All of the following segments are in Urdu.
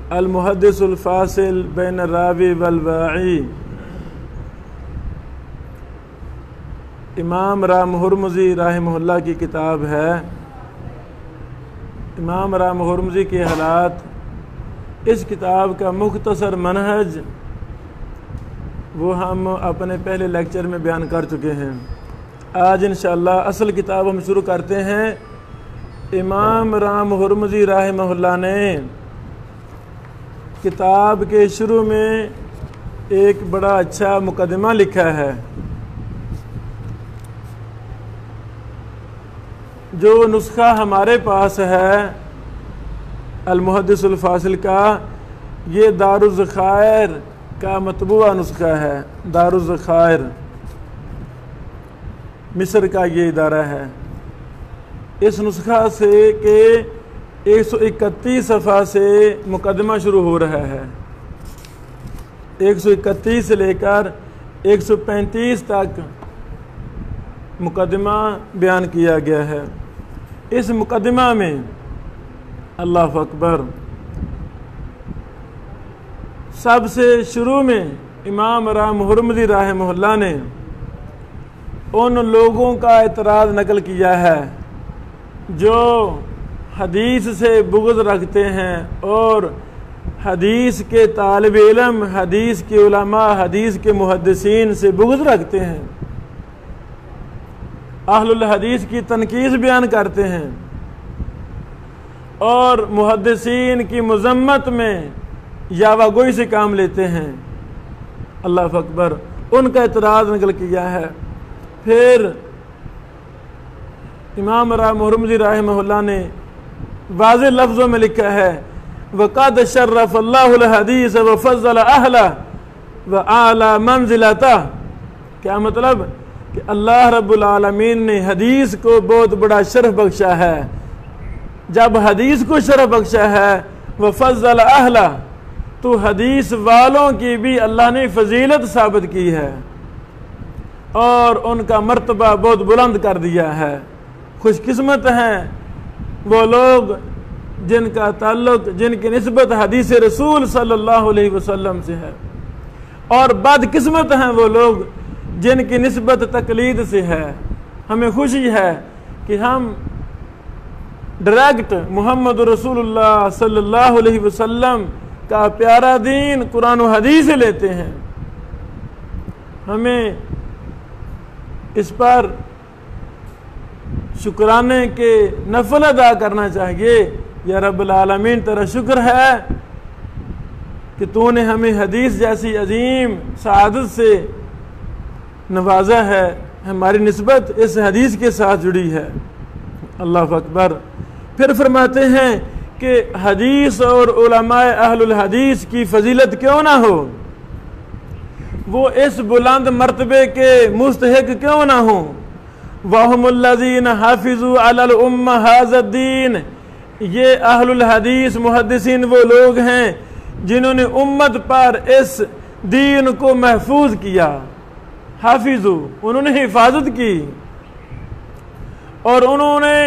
المحدث الفاصل بین الراوی والواعی، امام رام ہرمزی رحمہ اللہ کی کتاب ہے۔ امام رام ہرمزی کے حالات، اس کتاب کا مختصر منہج وہ ہم اپنے پہلے لیکچر میں بیان کر چکے ہیں۔ آج انشاءاللہ اصل کتاب ہم شروع کرتے ہیں۔ امام رام ہرمزی رحمہ اللہ نے کتاب کے شروع میں ایک بڑا اچھا مقدمہ لکھا ہے، جو نسخہ ہمارے پاس ہے المحدث الفاصل کا، یہ دارالذخائر کا مطبوعہ نسخہ ہے۔ دارالذخائر مصر کا یہ ادارہ ہے۔ اس نسخہ سے کہ 131 صفحہ سے مقدمہ شروع ہو رہا ہے، 131 سے لے کر 135 تک مقدمہ بیان کیا گیا ہے۔ اس مقدمہ میں اللہ اکبر، سب سے شروع میں امام رام ہرمزی رحمہ اللہ نے ان لوگوں کا اعتراض نقل کیا ہے جو حدیث سے بغض رکھتے ہیں اور حدیث کے طالب علم، حدیث کے علماء، حدیث کے محدثین سے بغض رکھتے ہیں، اہل الحدیث کی تنقید بیان کرتے ہیں اور محدثین کی مذمت میں یاوہ گوئی سے کام لیتے ہیں۔ اللہ اکبر، ان کا اعتراض نقل کیا ہے۔ پھر امام رام ہرمزی رحمہ اللہ نے واضح لفظوں میں لکھا ہے، وَقَدْ شَرَّفَ اللَّهُ الْحَدِيثَ وَفَضَّلَ أَهْلَهُ وَأَعْلَى مَنزِلَتَهُ۔ کیا مطلب؟ کہ اللہ رب العالمین نے حدیث کو بہت بڑا شرف بخشا ہے۔ جب حدیث کو شرف بخشا ہے وَفَضَّلَ أَهْلَهُ، تو حدیث والوں کی بھی اللہ نے فضیلت ثابت کی ہے اور ان کا مرتبہ بہت بلند کر دیا ہے۔ خوش قسمت ہیں وہ لوگ جن کا تعلق، جن کی نسبت حدیث رسول صلی اللہ علیہ وسلم سے ہے، اور بد قسمت ہیں وہ لوگ جن کی نسبت تقلید سے ہے۔ ہمیں خوشی ہے کہ ہم ڈائریکٹ محمد رسول اللہ صلی اللہ علیہ وسلم کا پیارا دین قرآن و حدیث سے لیتے ہیں۔ ہمیں اس پر شکرانے کے نفل ادا کرنا چاہیے۔ یا رب العالمین، تیرا شکر ہے کہ تو نے ہمیں حدیث جیسی عظیم سعادت سے نوازا ہے، ہماری نسبت اس حدیث کے ساتھ جڑی ہے۔ اللہ اکبر۔ پھر فرماتے ہیں کہ حدیث اور علماء اہل الحدیث کی فضیلت کیوں نہ ہو، وہ اس بلند مرتبے کے مستحق کیوں نہ ہوں۔ وَهُمُ الَّذِينَ حَافِظُوا عَلَى الْأُمَّةِ هَذَا الدِّينَ، یہ اہل الحدیث محدثین وہ لوگ ہیں جنہوں نے امت پر اس دین کو محفوظ کیا۔ حافظو، انہوں نے حفاظت کی اور انہوں نے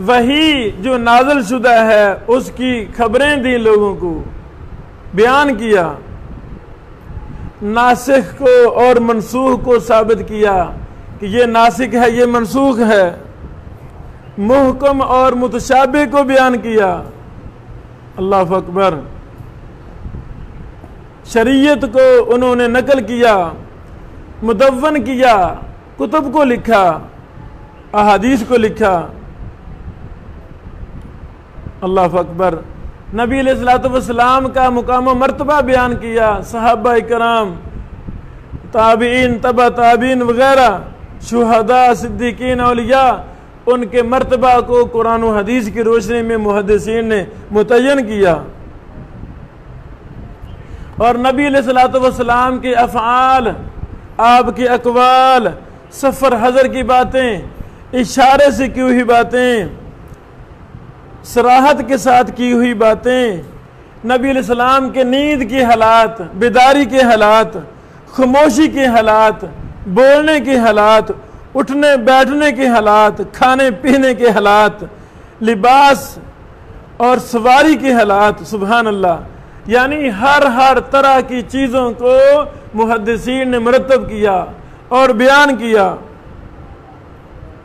وحی جو نازل شدہ ہے اس کی خبریں دی، لوگوں کو بیان کیا، ناسخ کو اور منسوخ کو ثابت کیا کہ یہ ناسخ ہے، یہ منسوخ ہے، محکم اور متشابہ کو بیان کیا۔ اللہ اکبر۔ شریعت کو انہوں نے نقل کیا، مدون کیا، کتب کو لکھا، احادیث کو لکھا۔ اللہ اکبر۔ نبی علیہ الصلوۃ والسلام کا مقام و مرتبہ بیان کیا، صحابہ کرام، تابعین، تبع تابعین وغیرہ، شہداء، صدیقین، اولیاء، ان کے مرتبہ کو قرآن و حدیث کی روشنی میں محدثین نے متعین کیا، اور نبی علیہ الصلوۃ والسلام کے افعال، آپ کے اقوال، سفر حضر کی باتیں، اشارے سے کی ہوئی باتیں، صراحت کے ساتھ کی ہوئی باتیں، نبی علیہ السلام کے نیند کے حالات، بیداری کے حالات، خاموشی کے حالات، بولنے کے حالات، اٹھنے بیٹھنے کے حالات، کھانے پینے کے حالات، لباس اور سواری کے حالات، سبحان اللہ، یعنی ہر طرح کی چیزوں کو محدثین نے مرتب کیا اور بیان کیا۔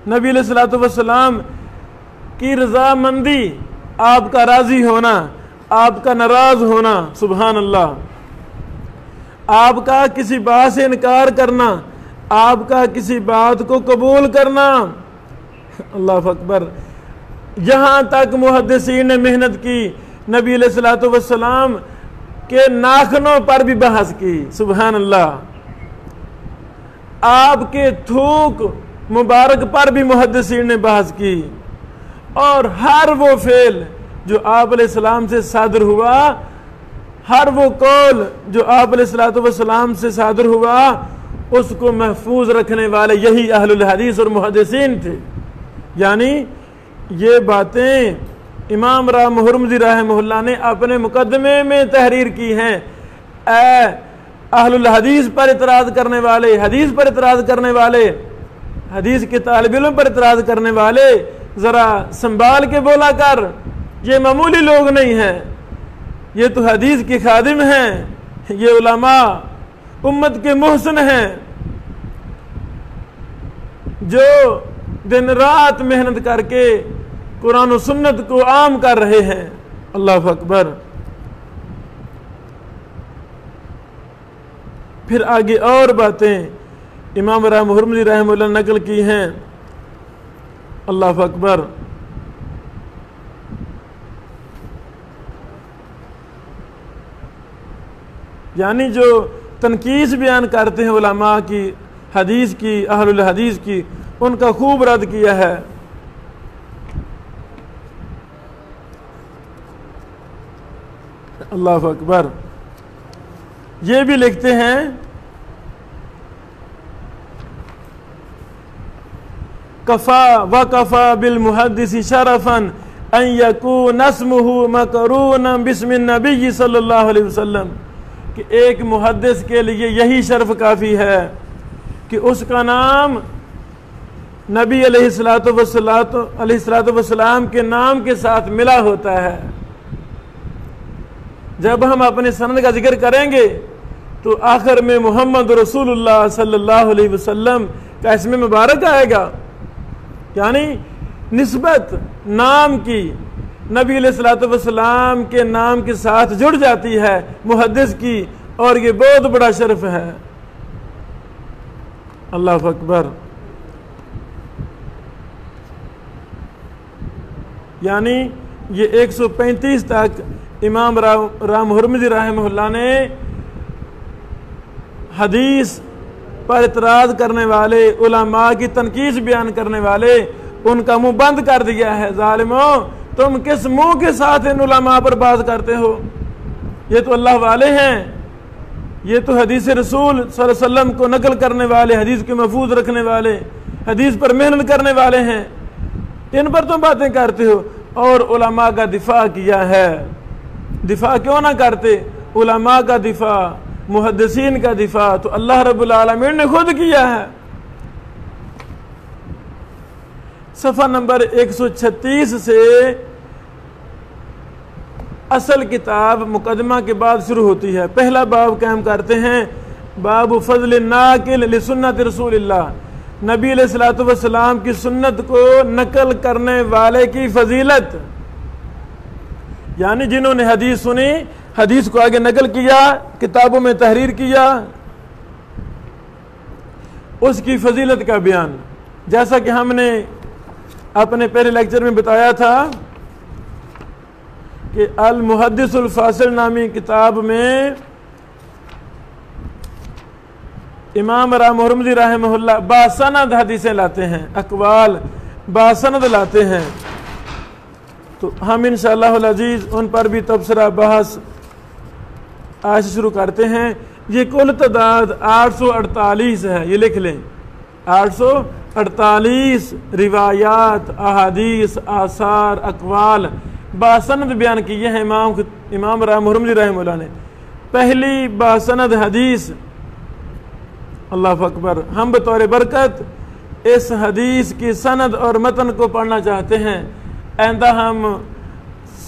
نبی علیہ الصلوۃ والسلام کی رضامندی، آپ کا راضی ہونا، آپ کا ناراض ہونا، سبحان اللہ، آپ کا کسی بات سے انکار کرنا، آپ کا کسی بات کو قبول کرنا، اللہ اکبر، یہاں تک محدثین نے محنت کی، نبی علیہ الصلوۃ والسلام کے ناخنوں پر بھی بحث کی، سبحان اللہ، آپ کے تھوک مبارک پر بھی محدثین نے بحث کی، اور ہر وہ فعل جو آپ علیہ السلام سے صادر ہوا، ہر وہ قول جو آپ علیہ الصلوۃ والسلام سے صادر ہوا، اس کو محفوظ رکھنے والے یہی اہل الحدیث اور محدثین تھے۔ یعنی یہ باتیں امام رام ہرمزی رحمہ اللہ نے اپنے مقدمے میں تحریر کی ہیں۔ اے اہل الحدیث پر اعتراض کرنے والے، حدیث پر اعتراض کرنے والے، حدیث کے طالب علم پر اعتراض کرنے والے، ذرا سنبھال کے بولا کر، یہ معمولی لوگ نہیں ہیں، یہ تو حدیث کے خادم ہیں، یہ علماء امت کے محسن ہیں جو دن رات محنت کر کے قرآن و سنت کو عام کر رہے ہیں، اللہ اکبر۔ پھر آگے اور باتیں امام رام ہرمزی رحمہ اللہ نقل کی ہیں، اللہ اکبر۔ یعنی جو تنقیص بیان کرتے ہیں علماء کی، حدیث کی، اہل الحدیث کی، ان کا خوب رد کیا ہے۔ اللہ اکبر۔ یہ بھی لکھتے ہیں کفا وکفا بالمحدث شرفا ان یکون اسمہ مقرونا باسم النبی صلی اللہ علیہ وسلم، کہ ایک محدث کے لیے یہی شرف کافی ہے کہ اس کا نام نبی علیہ الصلوۃ والسلام کے نام کے ساتھ ملا ہوتا ہے۔ جب ہم اپنے سند کا ذکر کریں گے تو آخر میں محمد رسول اللہ صلی اللہ علیہ وسلم کا اسم مبارک آئے گا، یعنی نسبت نام کی نبی علیہ الصلوۃ والسلام کے نام کے ساتھ جڑ جاتی ہے محدث کی، اور یہ بہت بڑا شرف ہے، اللہ اکبر۔ یعنی یہ 135 تک امام رام ہرمزی رحمہ اللہ نے حدیث پر اعتراض کرنے والے، علماء کی تنقیص بیان کرنے والے، ان کا منہ بند کر دیا ہے۔ ظالموں، تم کس منہ کے ساتھ ان علماء پر بات کرتے ہو؟ یہ تو اللہ والے ہیں، یہ تو حدیث رسول صلی اللہ علیہ وسلم کو نقل کرنے والے، حدیث کے محفوظ رکھنے والے، حدیث پر محنت کرنے والے ہیں، ان پر تم باتیں کرتے ہو۔ اور علماء کا دفاع کیا ہے، دفاع کیوں نہ کرتے؟ علماء کا دفاع، محدثین کا دفاع تو اللہ رب العالمین نے خود کیا ہے۔ صفحہ نمبر 136 سے اصل کتاب مقدمہ کے بعد شروع ہوتی ہے۔ پہلا باب قائم کرتے ہیں، باب فضل الناقل لسنت رسول اللہ، نبی علیہ الصلوۃ والسلام کی سنت کو نقل کرنے والے کی فضیلت، یعنی جنہوں نے حدیث سنی، حدیث کو آگے نقل کیا، کتابوں میں تحریر کیا، اس کی فضیلت کا بیان۔ جیسا کہ ہم نے اپنے پہلے لیکچر میں بتایا تھا کہ المحدث الفاصل نامی کتاب میں امام رام ہرمزی رحمہ اللہ باسند حدیثیں لاتے ہیں، اقوال باسند لاتے ہیں، تو ہم انشاءاللہ العزیز ان پر بھی تبصرہ بحث آج سے شروع کرتے ہیں۔ یہ کل تعداد 848 ہے، یہ لکھ لیں، 848 روایات، احادیث، آثار، اقوال باسند بیان کیے ہیں امام رام ہرمزی رحمہ اللہ نے۔ پہلی باسند حدیث، اللہ اکبر، ہم بطور برکت اس حدیث کی سند اور متن کو پڑھنا چاہتے ہیں۔ آئندہ ہم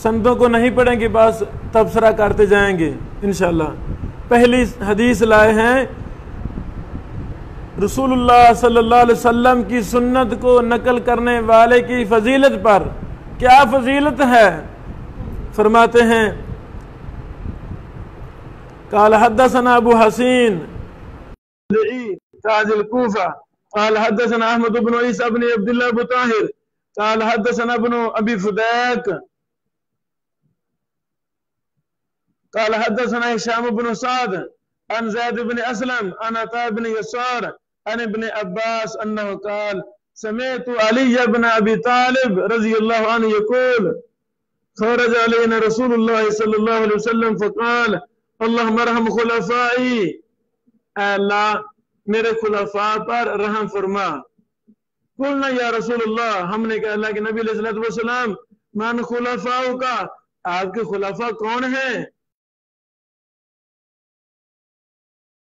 سندوں کو نہیں پڑھیں گے، بس تبصرہ کرتے جائیں گے انشاءاللہ۔ پہلی حدیث لائے ہیں رسول اللہ صلی اللہ علیہ وسلم کی سنت کو نقل کرنے والے کی فضیلت پر۔ کیا فضیلت ہے؟ فرماتے ہیں قال حدثنا ابو حسین تاج الکوفہ قال حدثنا احمد بن عیسیٰ بن عبداللہ ابو طاہر قال حدثنا ابن ابی فدیک قال حدثنا هشام بن سعد عن زید بن اسلم عن عطاء بن يسار عن ابن عباس انه قال سمعت علی بن ابی طالب رضی اللہ عنہ یقول خرج علینا رسول اللہ صلی اللہ علیہ وسلم فقال اللہم ارحم خلفائی، اے اللہ میرے خلفاء پر رحم فرما۔ قلنا یا رسول اللہ، ہم نے کہا اللہ کے نبی علیہ السلام من خلفاؤ کا، آپ کے خلفاء کون ہیں؟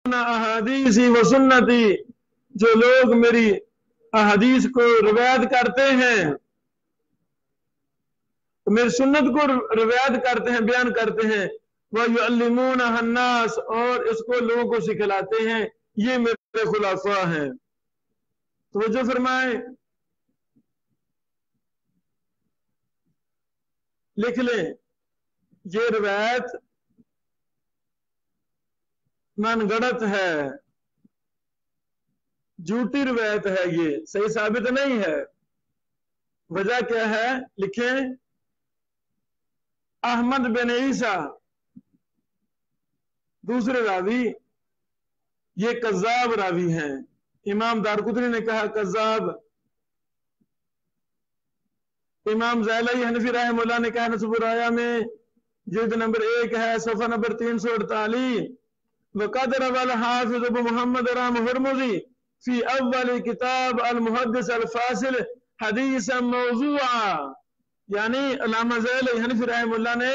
احادیثی و سنتی، جو لوگ میری احادیث کو روایت کرتے ہیں، میری سنت کو روایت کرتے ہیں، بیان کرتے ہیں، وَيُعَلِّمُونَهَا النَّاسَ، اور اس کو لوگوں کو سکھلاتے ہیں، یہ میرے خلفاء ہیں۔ توجہ فرمائیں، لکھ لیں، یہ روایت من گڑت ہے، جھوٹی روایت ہے، یہ صحیح ثابت نہیں ہے۔ وجہ کیا ہے؟ لکھیں، احمد بن عیسیٰ دوسرے راوی یہ کذاب راوی ہیں، امام دارقطنی نے کہا کذاب، امام زیلعی حنفی رحمہ اللہ نے کہا نصب الرایا میں جلد نمبر 1 ہے، صفحہ نمبر 348، وقد روى الحافظ ابو محمد رام ہرمزی فی اول کتاب المحدث الفاصل حدیثا موضوعا، یعنی علامہ زیلعی حنفی رحمہ اللہ نے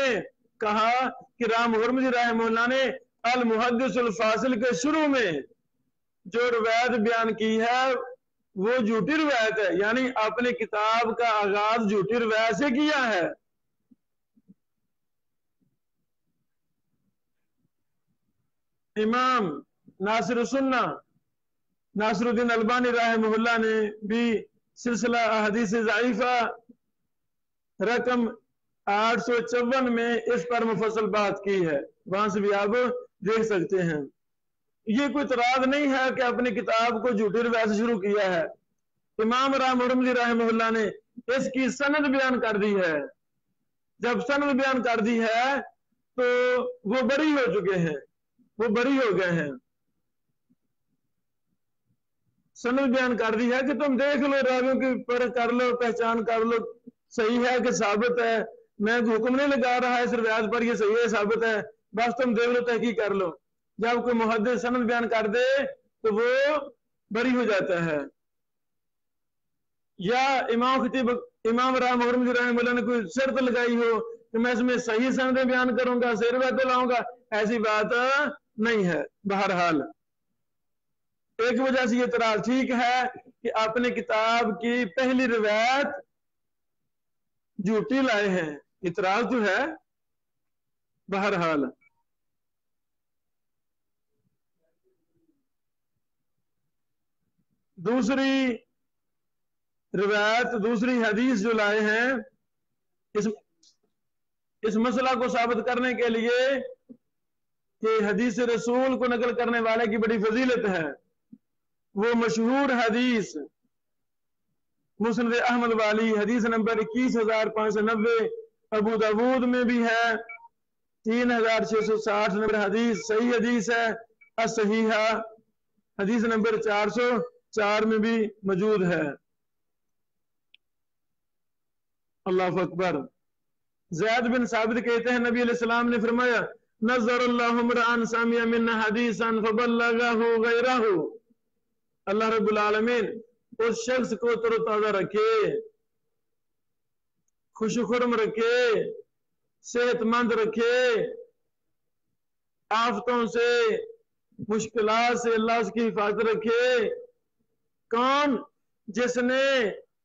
کہا کہ رام ہرمزی رحمہ اللہ نے المحدث الفاصل کے شروع میں جو روایت بیان کی ہے وہ جھوٹی روایت ہے، یعنی اپنی کتاب کا آغاز جھوٹی روایت سے کیا ہے۔ امام ناصر السنہ ناصر الدین البانی رحمہ اللہ نے بھی سلسلہ احادیث ضعیفہ رقم 854 میں اس پر مفصل بات کی ہے، وہاں سے بھی آپ دیکھ سکتے ہیں۔ یہ کوئی اعتراض نہیں ہے کہ اپنی کتاب کو جھوٹی روایت سے شروع کیا ہے۔ امام رام ہرمزی رحمہ اللہ نے اس کی سند بیان کر دی ہے، جب سند بیان کر دی ہے تو وہ بری ہو چکے ہیں، وہ بری ہو گئے ہیں۔ سند بیان کر دی ہے کہ تم دیکھ لو، راویوں کی پرکھ کر لو، پہچان کر لو، صحیح ہے کہ ثابت ہے، میں حکم نہیں لگا رہا اس روایت پر یہ صحیح ہے ثابت ہے، بس تم دیکھ لو، تحقیق کر لو۔ جب کوئی محدث سند بیان کر دے تو وہ بری ہو جاتا ہے۔ یا امام رام ہرمزی رحمہ اللہ نے کوئی شرط لگائی ہو کہ میں اس میں صحیح سند بیان کروں گا، صحیح روایت لاؤں گا، ایسی بات نہیں ہے۔ بہرحال ایک وجہ سے یہ اعتراض ٹھیک ہے کہ اپنی کتاب کی پہلی روایت جھوٹی لائے ہیں، اعتراض تو ہے۔ بہرحال دوسری روایت، دوسری حدیث جو لائے ہیں اس مسئلہ کو ثابت کرنے کے لیے کہ حدیث رسول کو نقل کرنے والے کی بڑی فضیلت ہے، وہ مشہور حدیث مسند احمد والی حدیث نمبر 21590 ابو داود میں بھی ہے، 3660 نمبر حدیث صحیح حدیث ہے، الصحیحہ حدیث نمبر 404 میں بھی موجود ہے۔ اللہ اکبر۔ زید بن ثابت کہتے ہیں نبی علیہ السلام نے فرمایا نظر اللہ امرأن سمع منا حدیثا فبلغہ غیرہ، اللہ رب العالمین اس شخص کو تر و تازہ رکھے، خوش و خرم رکھے، صحت مند رکھے، آفتوں سے مشکلات سے اللہ اس کی حفاظت رکھے۔ کون؟ جس نے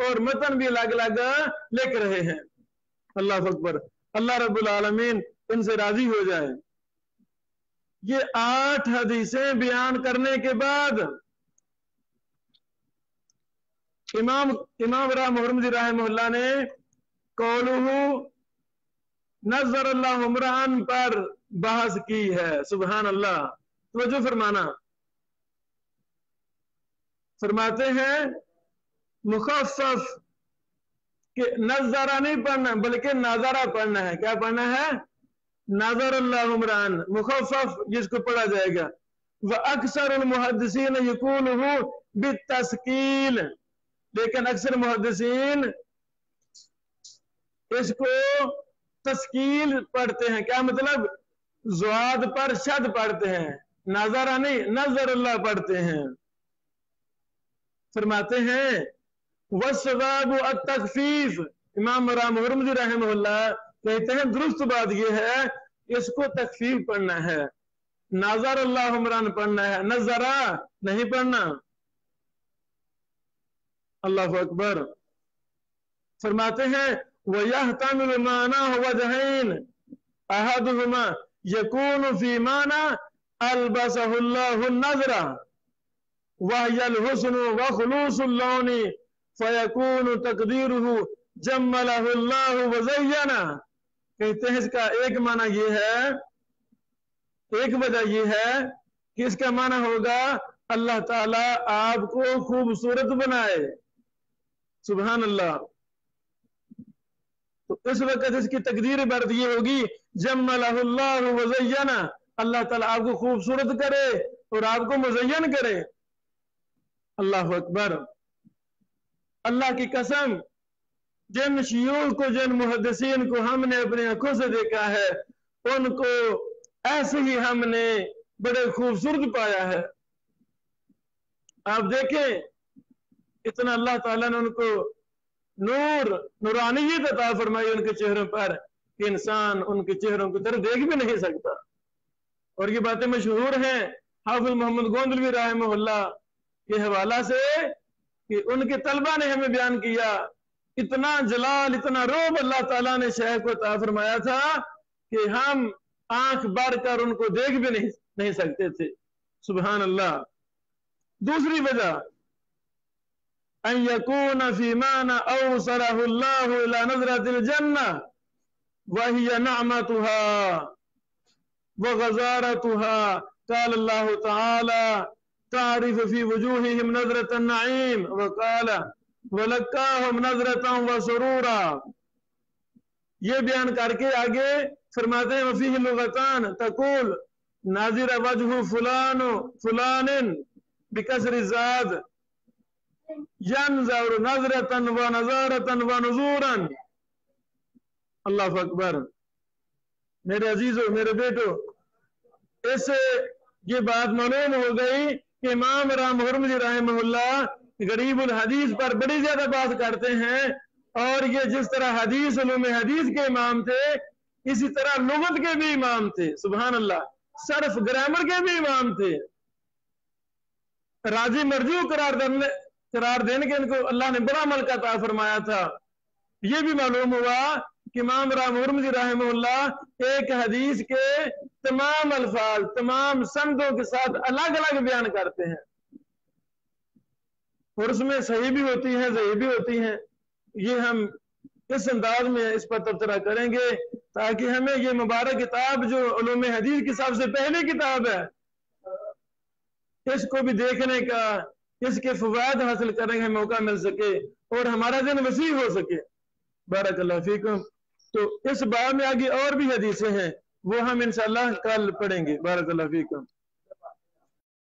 اور متن بھی الگ الگ لکھ رہے ہیں۔ اللہ اکبر، اللہ رب العالمین ان سے راضی ہو جائے۔ یہ 8 حدیثیں بیان کرنے کے بعد امام راہ محمد رحمہ اللہ نے قولہ نظر اللہ عمران پر بحث کی ہے۔ سبحان اللہ، توجہ فرمانا۔ فرماتے ہیں مخفف کہ نظرہ نہیں پڑھنا بلکہ نظرہ پڑھنا ہے۔ کیا پڑھنا ہے؟ نظر اللہ عمران، مخفف جس کو پڑھا جائے گا۔ وَأَكْثَرُ الْمُحَدِّثِينَ يَقُولُهُ بِالتَّثْقِيلِ، لیکن اکثر محدثین اس کو تثقیل پڑھتے ہیں۔ کیا مطلب؟ زواد پر شد پڑھتے ہیں، نظرہ نہیں نظر اللہ پڑھتے ہیں۔ فرماتے ہیں وَالصَّوَابُ التَّخْفِيفُ، امام راہ محمد رحمہ اللہ کہتے ہیں درست بات یہ ہے اس کو تخفیف پڑھنا ہے، نظر اللہ عمران پڑھنا ہے، نظرہ نہیں پڑھنا۔ اللہ اکبر۔ فرماتے ہیں وَيَحْتَمِلُ مَعْنَاهُ وَجْهَيْنِ أَحَدُهُمَا يَكُونُ فِي مَعْنَى أَلْبَسَهُ اللَّهُ النَّظْرَ وَهِيَ الْحُسْنُ وَخُلُوصُ اللَّوْنِ فَيَكُونُ تَقْدِيرُهُ جَمَّلَهُ اللَّهُ وَزَيَّنَهُ۔ کہتے ہیں اس کا ایک معنی یہ ہے، ایک وجہ یہ ہے کہ اس کا معنی ہوگا اللہ تعالیٰ آپ کو خوبصورت بنائے۔ سبحان اللہ۔ تو اس وقت اس کی تقدیر برد یہ ہوگی جملہ اللہ وزینہ، اللہ تعالیٰ آپ کو خوبصورت کرے اور آپ کو مزین کرے۔ اللہ اکبر۔ اللہ کی قسم، جن شیوخ کو، جن محدثین کو ہم نے اپنے آنکھوں سے دیکھا ہے ان کو ایسے ہی ہم نے بڑے خوبصورت پایا ہے۔ آپ دیکھیں اتنا اللہ تعالیٰ نے ان کو نورانیت عطا فرمائی ان کے چہروں پر کہ انسان ان کے چہروں کی طرف دیکھ بھی نہیں سکتا۔ اور یہ باتیں مشہور ہیں حافظ محمد گوندلوی رحمہ اللہ کے حوالہ سے کہ ان کے طلبہ نے ہمیں بیان کیا اتنا جلال، اتنا روب اللہ تعالیٰ نے شیخ کو عطا فرمایا تھا کہ ہم آنکھ بھر کر ان کو دیکھ بھی نہیں سکتے تھے۔ سبحان اللہ۔ دوسری وجہ ان یکون فی معنی اوصلہ اللہ الی نظرۃ الجنہ وہی نعمتها وغزارتها، قال اللہ تعالی تعرف فی وجوہہم نظرۃ النعیم وقال وَلَقَّاهُمْ نَظْرَةً وَسُرُورًا۔ یہ بیان کر کے آگے فرماتے ہیں وَفِيهِ لُغَتَانِ تَقُولُ نَاظِرَ وَجْهُ فُلَانٍ بِكَسْرِ الزَّادِ يَنْظَرُ نَظْرَةً وَنَظَارَةً وَنُزُورًا۔ اللہ اکبر۔ میرے عزیزو، میرے بیٹو، اس سے یہ بات معلوم ہو گئی کہ امام راہ محمد رحمہ اللہ غریب الحدیث پر بڑی زیادہ بات کرتے ہیں، اور یہ جس طرح حدیث علوم حدیث کے امام تھے اسی طرح لغت کے بھی امام تھے۔ سبحان اللہ۔ صرف گرامر کے بھی امام تھے۔ راجی مرجو قرار دینے کے ان کو اللہ نے بڑا ملکہ عطا فرمایا تھا۔ یہ بھی معلوم ہوا کہ امام راہ محمد رحمہ اللہ ایک حدیث کے تمام الفاظ تمام سندوں کے ساتھ الگ الگ بیان کرتے ہیں، اور اس میں صحیح بھی ہوتی ہیں ضعیف بھی ہوتی ہیں۔ یہ ہم اس انداز میں اس پر تبصرہ کریں گے تاکہ ہمیں یہ مبارک کتاب جو علوم حدیث کی سب سے پہلی کتاب ہے اس کو بھی دیکھنے کا، اس کے فوائد حاصل کرنے کا موقع مل سکے اور ہمارا ذہن وسیع ہو سکے۔ بارک اللہ فیکم۔ تو اس باب میں آگے اور بھی حدیثیں ہیں وہ ہم انشاءاللہ کل پڑھیں گے۔ بارک اللہ فیکم۔